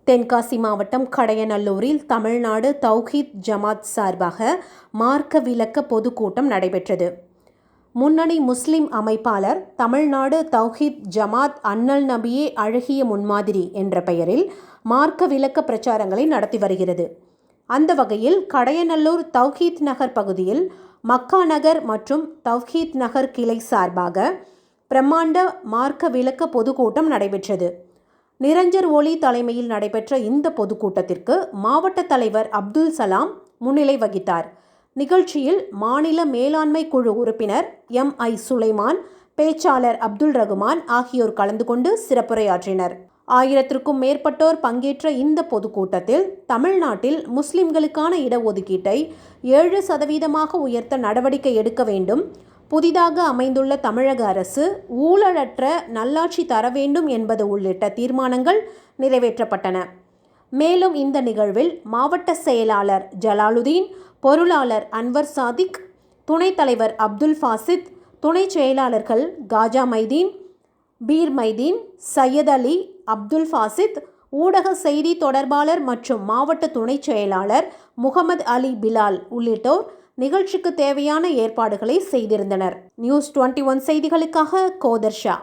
தென்காசி மாவட்டம் கடையநல்லூரில் தமிழ்நாடு தௌஹீத் ஜமாத் சார்பாக மார்க்க விளக்க பொதுக்கூட்டம் நடைபெற்றது. முன்னணி முஸ்லிம் அமைப்பாளர் தமிழ்நாடு தௌஹீத் ஜமாத் அண்ணல் நபியே அழகிய முன்மாதிரி என்ற பெயரில் மார்க்க விளக்க பிரச்சாரங்களை நடத்தி வருகிறது. அந்த வகையில் கடையநல்லூர் தௌஹீத் நகர் பகுதியில் மக்கா நகர் மற்றும் தௌஹீத் நகர் கிளை சார்பாக பிரம்மாண்ட மார்க்க விளக்க பொதுக்கூட்டம் நடைபெற்றது. நிரஞ்சர் ஒளி தலைமையில் நடைபெற்ற இந்த பொதுக்கூட்டத்திற்கு மாவட்ட தலைவர் அப்துல் சலாம் முன்னிலை வகித்தார். நிகழ்ச்சியில் மாநில மேலாண்மை குழு உறுப்பினர் MI சுலைமான், பேச்சாளர் அப்துல் ரகுமான் ஆகியோர் கலந்து கொண்டு சிறப்புரையாற்றினர். 1000க்கும் மேற்பட்டோர் பங்கேற்ற இந்த பொதுக்கூட்டத்தில் தமிழ்நாட்டில் முஸ்லிம்களுக்கான இடஒதுக்கீட்டை 7% உயர்த்த நடவடிக்கை எடுக்க வேண்டும், புதிதாக அமைந்துள்ள தமிழக அரசு ஊழலற்ற நல்லாட்சி தர வேண்டும் என்பது உள்ளிட்ட தீர்மானங்கள் நிறைவேற்றப்பட்டன. மேலும் இந்த நிகழ்வில் மாவட்ட செயலாளர் ஜலாலுதீன், பொருளாளர் அன்வர் சாதிக், துணைத் தலைவர் அப்துல் ஃபாசித், துணை செயலாளர்கள் காஜா மைதீன், பீர் மைதீன், சையத் அலி, அப்துல் ஃபாசித், ஊடக செய்தி தொடர்பாளர் மற்றும் மாவட்ட துணை செயலாளர் முகமது அலி பிலால் உள்ளிட்டோர் நிகழ்ச்சிக்கு தேவையான ஏற்பாடுகளை செய்திருந்தனர். நியூஸ் 21 செய்திகளுக்காக கோதர்ஷா.